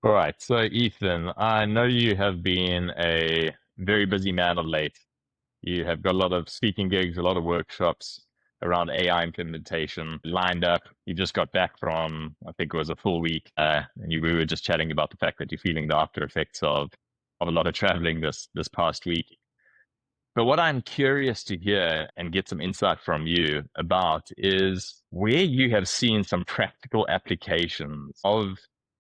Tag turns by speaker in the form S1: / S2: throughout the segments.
S1: All right. So, Ethan, I know you have been a very busy man of late. You have got a lot of speaking gigs, a lot of workshops around AI implementation lined up. You just got back from, I think it was a full week, we were just chatting about the fact that you're feeling the after effects of a lot of traveling this past week. But what I'm curious to hear and get some insight from you about is where you have seen some practical applications of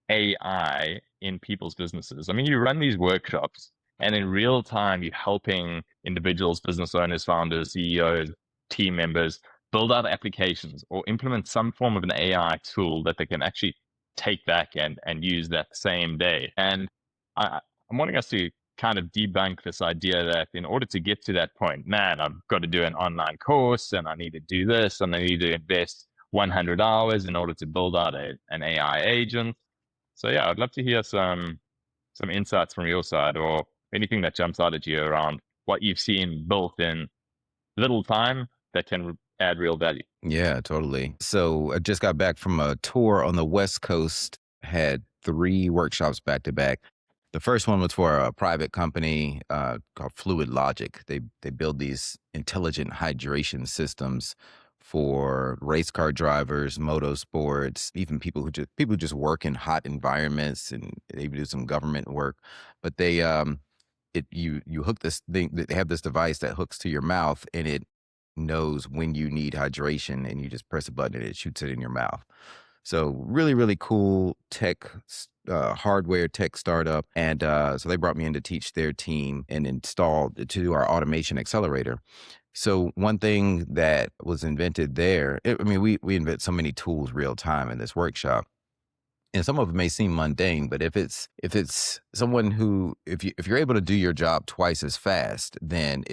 S1: AI in people's businesses. I mean, you run these workshops and in real time, you're helping individuals, business owners, founders, CEOs, team members build out applications or implement some form of an AI tool that they can actually take back and use that same day. And I'm wanting us to kind of debunk this idea that in order to get to that point, man, I've got to do an online course and I need to do this and I need to invest 100 hours in order to build out an AI agent. So yeah, I'd love to hear some insights from your side or anything that jumps out at you around what you've seen built in little time that can add real value.
S2: Yeah, totally. So I just got back from a tour on the West Coast, had 3 workshops back to back. The first one was for a private company called Fluid Logic. They build these intelligent hydration systems for race car drivers, motorsports, even people who just work in hot environments, and they even do some government work. But you hook this thing. They have this device that hooks to your mouth, and it knows when you need hydration, and you just press a button and it shoots it in your mouth. So really, really cool hardware tech startup. And so they brought me in to teach their team and install to do our automation accelerator. So one thing that was invented there, I mean, we invent so many tools real time in this workshop. And some of it may seem mundane, but if it's someone who, if you're able to do your job twice as fast, then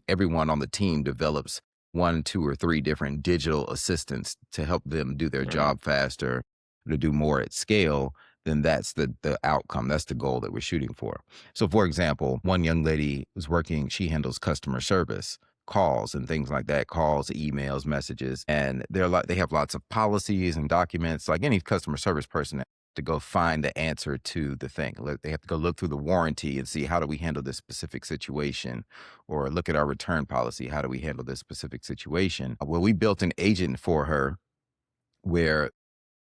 S2: everyone on the team develops 1, 2, or 3 different digital assistants to help them do their
S1: Mhm.
S2: job faster, to do more at scale. Then that's the outcome. That's the goal that we're shooting for. So, for example, one young lady was working. She handles customer service calls and things like that, calls, emails, messages. And they have lots of policies and documents, like any customer service person, to go find the answer to the thing. They have to go look through the warranty and see, how do we handle this specific situation, or look at our return policy. How do we handle this specific situation? Well, we built an agent for her where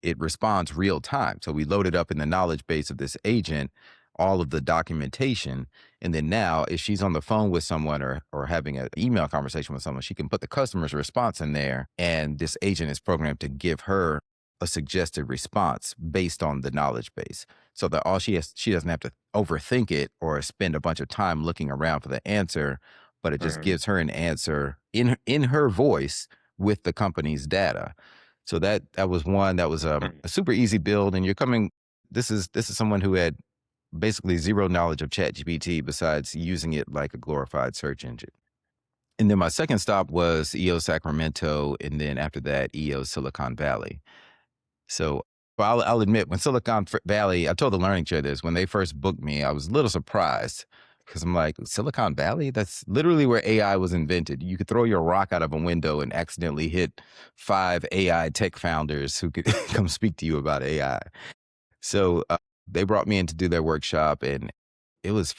S2: it responds real time. So we loaded up in the knowledge base of this agent all of the documentation. And then now, if she's on the phone with someone, or having an email conversation with someone, she can put the customer's response in there. And this agent is programmed to give her a suggested response based on the knowledge base. So that she doesn't have to overthink it or spend a bunch of time looking around for the answer, but it just
S1: Mhm.
S2: gives her an answer in her voice with the company's data. So that was one that was a super easy build. And this is someone who had basically zero knowledge of ChatGPT besides using it like a glorified search engine. And then my second stop was EO Sacramento, and then after that, EO Silicon Valley. So, well, I'll admit, when Valley, I told the learning chair this, when they first booked me, I was a little surprised, because I'm like, Silicon Valley? That's literally where AI was invented. You could throw your rock out of a window and accidentally hit 5 AI tech founders who could come speak to you about AI. So they brought me in to do their workshop, and it was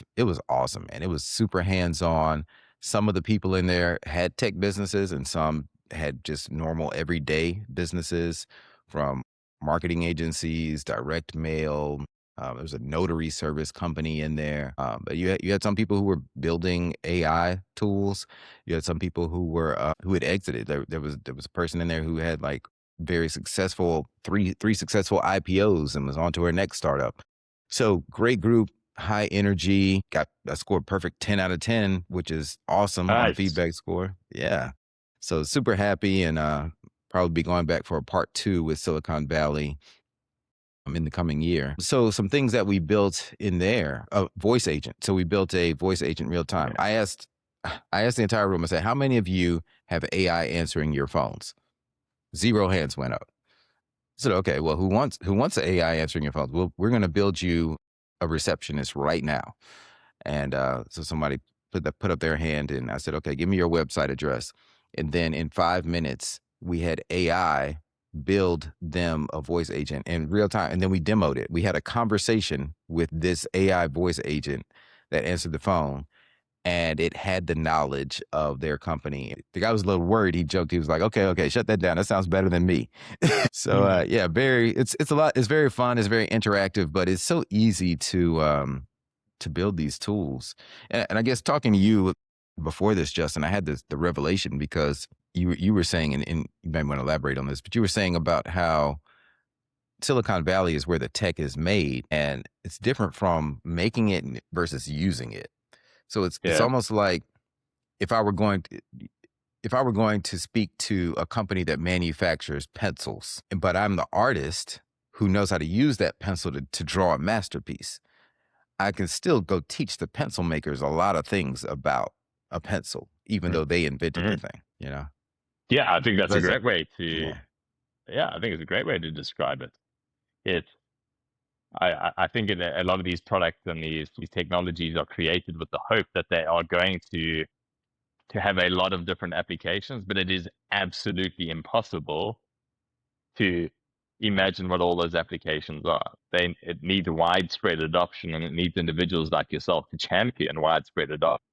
S2: awesome, and it was super hands on. Some of the people in there had tech businesses, and some had just normal everyday businesses, from marketing agencies, direct mail. There was a notary service company in there, but you had some people who were building AI tools. You had some people who had exited. There was a person in there who had, like, very successful three successful IPOs and was on to her next startup. So great group, high energy. I scored perfect 10 out of 10, which is awesome on the
S1: Nice.
S2: feedback score. Yeah. So super happy, and probably be going back for a part 2 with Silicon Valley in the coming year. So some things that we built in there, a voice agent. So we built a voice agent real time. I asked the entire room, I said, how many of you have AI answering your phones? 0 hands went up. I said, okay, well, who wants the AI answering your phones? Well, we're going to build you a receptionist right now. And so somebody put up their hand, and I said, okay, give me your website address. And then in 5 minutes, we had AI build them a voice agent in real time. And then we demoed it. We had a conversation with this AI voice agent that answered the phone, and it had the knowledge of their company. The guy was a little worried. He joked. He was like, okay, shut that down. That sounds better than me. So yeah, it's a lot. It's very fun. It's very interactive, but it's so easy to build these tools. And I guess talking to you before this, Justin, I had the revelation because you were saying, and you might want to elaborate on this, but you were saying about how Silicon Valley is where the tech is made, and it's different from making it versus using it. So it's
S1: Yeah.
S2: almost like if I were going to speak to a company that manufactures pencils, but I'm the artist who knows how to use that pencil to draw a masterpiece, I can still go teach the pencil makers a lot of things about a pencil, even though they invented the thing, you know?
S1: Yeah, I think that's a
S2: That's
S1: great way to.
S2: yeah.
S1: Yeah, I think it's a great way to describe it. It. I think a lot of these products and these technologies are created with the hope that they are going to have a lot of different applications, but it is absolutely impossible to imagine what all those applications are. It needs widespread adoption, and it needs individuals like yourself to champion widespread adoption,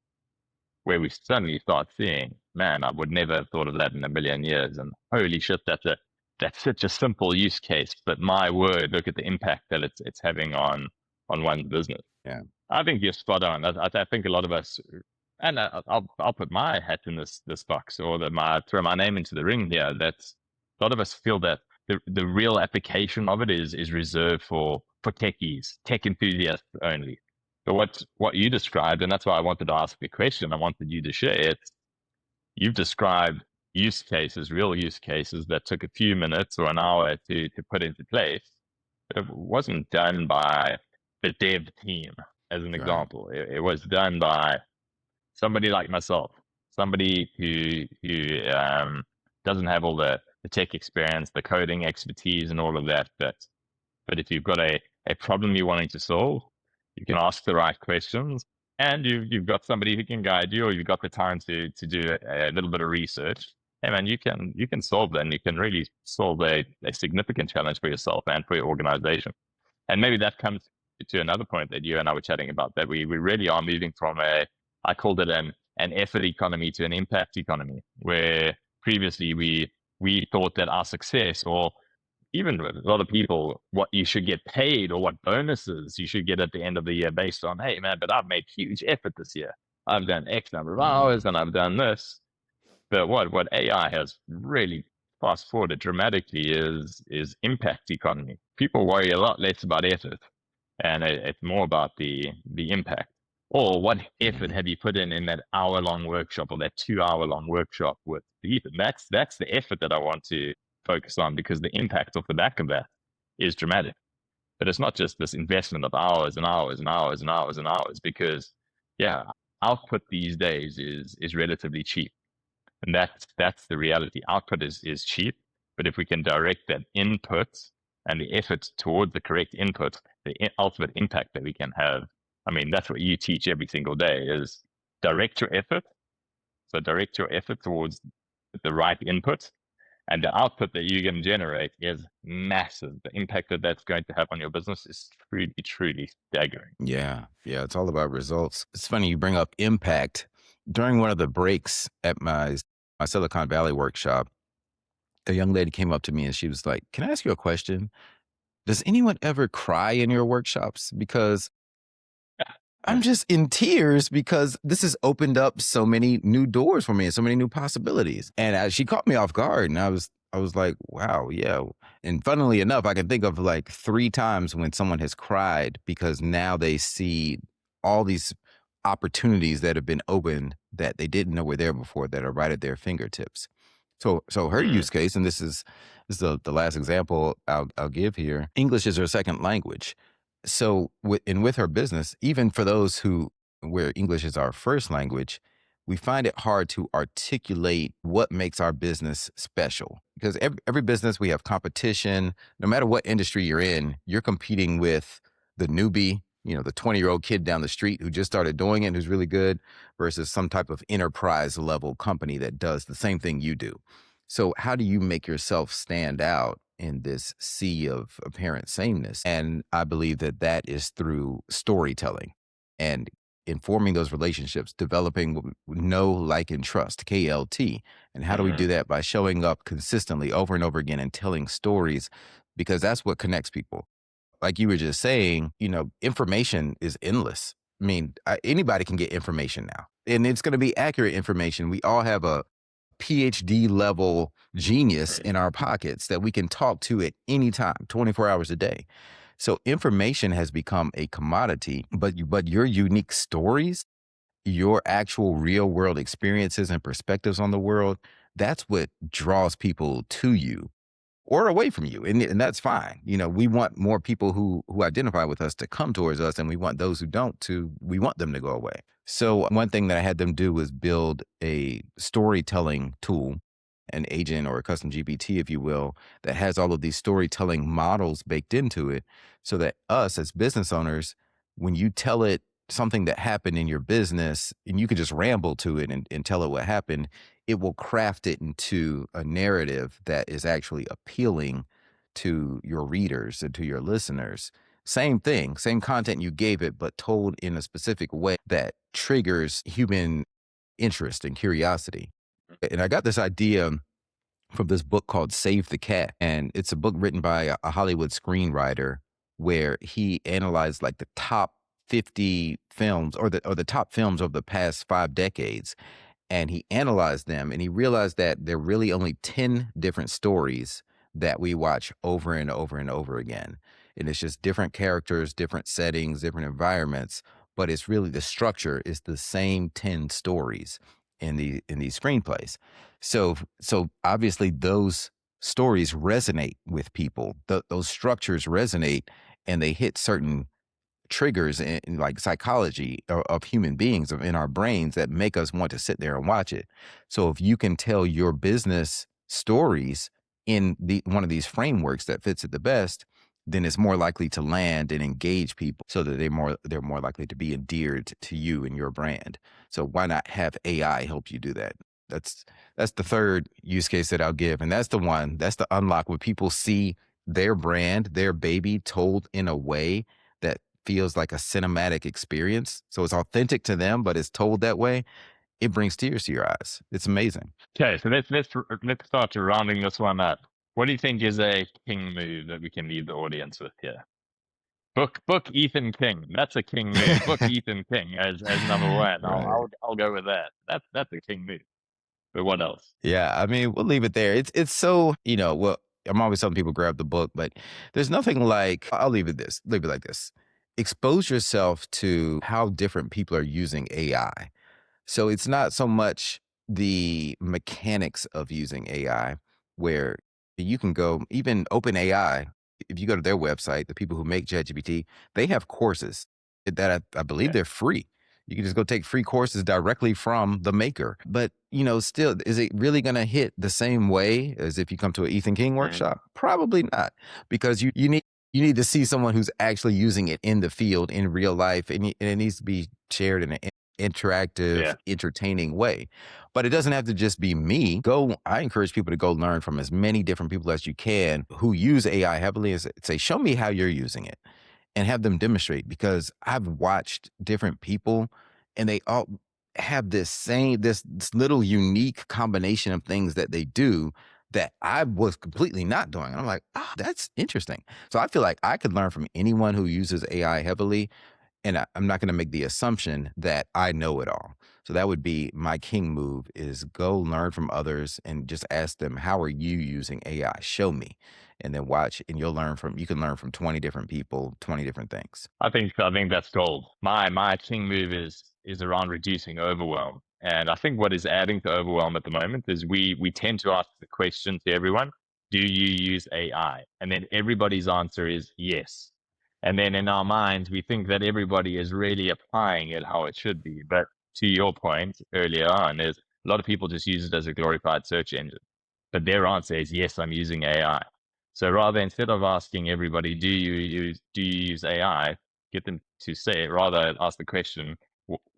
S1: where we suddenly start seeing, man, I would never have thought of that in a million years. And holy shit, that's such a simple use case, but my word, look at the impact that it's having on one's business.
S2: Yeah.
S1: I think you're spot on. I think a lot of us, and I'll put my hat in this box, or throw my name into the ring here. That's a lot of us feel that the real application of it is reserved for techies, tech enthusiasts only. But what you described, and that's why I wanted to ask the question, I wanted you to share it. You've described use cases, real use cases that took a few minutes or an hour to put into place. It wasn't done by the dev team, as an example. It was done by somebody like myself, somebody who doesn't have all the tech experience, the coding expertise, and all of that. But if you've got a problem you're wanting to solve, you can ask the right questions, and you've got somebody who can guide you, or you've got the time to do a little bit of research. Hey man, you can solve that, and you can really solve a significant challenge for yourself and for your organization. And maybe that comes to another point that you and I were chatting about, that we really are moving from I called it an effort economy to an impact economy, where previously we thought that our success, or even with a lot of people, what you should get paid or what bonuses you should get at the end of the year based on, hey man, but I've made huge effort this year. I've done X number of hours and I've done this. But what AI has really fast forwarded dramatically is impact economy. People worry a lot less about effort, and it's more about the impact. Or what effort have you put in that hour-long workshop, or that 2-hour-long workshop with Ethan? That's the effort that I want to focus on, because the impact off the back of that is dramatic. But it's not just this investment of hours and hours and hours and hours and hours, because yeah, output these days is relatively cheap. And that's the reality. Output is cheap, but if we can direct that input and the effort towards the correct input, the ultimate impact that we can have. I mean, that's what you teach every single day, is direct your effort. So direct your effort towards the right input, and the output that you're going to generate is massive. The impact that that's going to have on your business is truly, truly staggering.
S2: Yeah. It's all about results. It's funny you bring up impact. During one of the breaks at my Silicon Valley workshop, a young lady came up to me and she was like, "Can I ask you a question? Does anyone ever cry in your workshops? Because I'm just in tears because this has opened up so many new doors for me and so many new possibilities." And she caught me off guard, and I was like, "Wow, yeah." And funnily enough, I can think of like 3 times when someone has cried because now they see all these opportunities that have been opened that they didn't know were there before, that are right at their fingertips. So her use case, and this is the last example I'll give here. English is her second language. So with her business, even for those where English is our first language, we find it hard to articulate what makes our business special, because every business, we have competition. No matter what industry you're in, you're competing with the newbie, the 20-year-old kid down the street who just started doing it and who's really good, versus some type of enterprise level company that does the same thing you do. So how do you make yourself stand out in this sea of apparent sameness? And I believe that that is through storytelling and informing those relationships, developing know, like, and trust, KLT. And how do we
S1: Mm-hmm.
S2: do that? By showing up consistently over and over again and telling stories, because that's what connects people. Like you were just saying, information is endless. I mean, anybody can get information now, and it's going to be accurate information. We all have a PhD level genius in our pockets that we can talk to at any time, 24 hours a day. So information has become a commodity, but your unique stories, your actual real world experiences and perspectives on the world, that's what draws people to you or away from you. And that's fine. We want more people who identify with us to come towards us, and we want those who don't we want them to go away. So one thing that I had them do was build a storytelling tool, an agent or a custom GPT, if you will, that has all of these storytelling models baked into it, so that us as business owners, when you tell it something that happened in your business and you could just ramble to it and tell it what happened, it will craft it into a narrative that is actually appealing to your readers and to your listeners. Same thing, same content you gave it, but told in a specific way that triggers human interest and curiosity. And I got this idea from this book called Save the Cat. And it's a book written by a Hollywood screenwriter where he analyzed like the top 50 films or the top films of the past 5 decades, and he analyzed them and he realized that there are really only 10 different stories that we watch over and over and over again. And it's just different characters, different settings, different environments, but it's really the structure is the same 10 stories in these screenplays. So obviously those stories resonate with people. Those structures resonate and they hit certain triggers in like psychology of human beings in our brains that make us want to sit there and watch it. So if you can tell your business stories in one of these frameworks that fits it the best, then it's more likely to land and engage people so that they're more likely to be endeared to you and your brand. So why not have AI help you do that? That's that's the third use case that I'll give. And that's the unlock where people see their brand, their baby told in a way that feels like a cinematic experience. So it's authentic to them, but it's told that way. It brings tears to your eyes. It's amazing.
S1: Okay, so let's start to rounding this one up. What do you think is a king move that we can leave the audience with here? Book Ethan King. That's a king move. Book Ethan King as number one.
S2: Right.
S1: I'll go with that. That's a king move. But what else?
S2: Yeah, I mean, we'll leave it there. It's so, well, I'm always telling people grab the book, but there's nothing like I'll leave it like this. Expose yourself to how different people are using AI. So it's not so much the mechanics of using AI, where you can go, even OpenAI, if you go to their website, the people who make ChatGPT, they have courses that I believe
S1: Yeah.
S2: they're free. You can just go take free courses directly from the maker. But, still, is it really going to hit the same way as if you come to an Ethan King
S1: Mm.
S2: workshop? Probably not, because you need to see someone who's actually using it in the field in real life, and it needs to be shared in an interactive,
S1: Yeah.
S2: entertaining way. But it doesn't have to just be me. I encourage people to go learn from as many different people as you can who use AI heavily and say, show me how you're using it and have them demonstrate, because I've watched different people and they all have this little unique combination of things that they do that I was completely not doing. And I'm like, that's interesting. So I feel like I could learn from anyone who uses AI heavily, and I'm not going to make the assumption that I know it all. So that would be my king move: is go learn from others and just ask them, how are you using AI? Show me, and then watch, and you can learn from 20 different people, 20 different things.
S1: I think that's gold. My king move is around reducing overwhelm. And I think what is adding to overwhelm at the moment is we tend to ask the question to everyone, do you use AI? And then everybody's answer is yes. And then in our minds, we think that everybody is really applying it how it should be. But to your point earlier on, is a lot of people just use it as a glorified search engine. But their answer is yes, I'm using AI. So rather, instead of asking everybody, do you use AI, get them to say it. Rather, ask the question,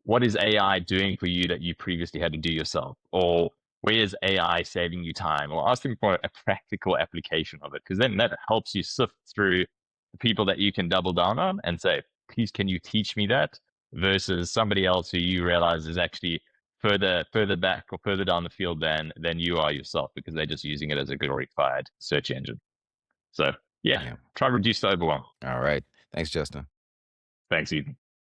S1: what is AI doing for you that you previously had to do yourself? Or where is AI saving you time, or asking for a practical application of it, because then that helps you sift through the people that you can double down on and say, please, can you teach me that? Versus somebody else who you realize is actually further back or further down the field than you are yourself, because they're just using it as a glorified search engine. So yeah,
S2: Yeah.
S1: try and reduce the overwhelm.
S2: All right. Thanks, Justin.
S1: Thanks, Ethan.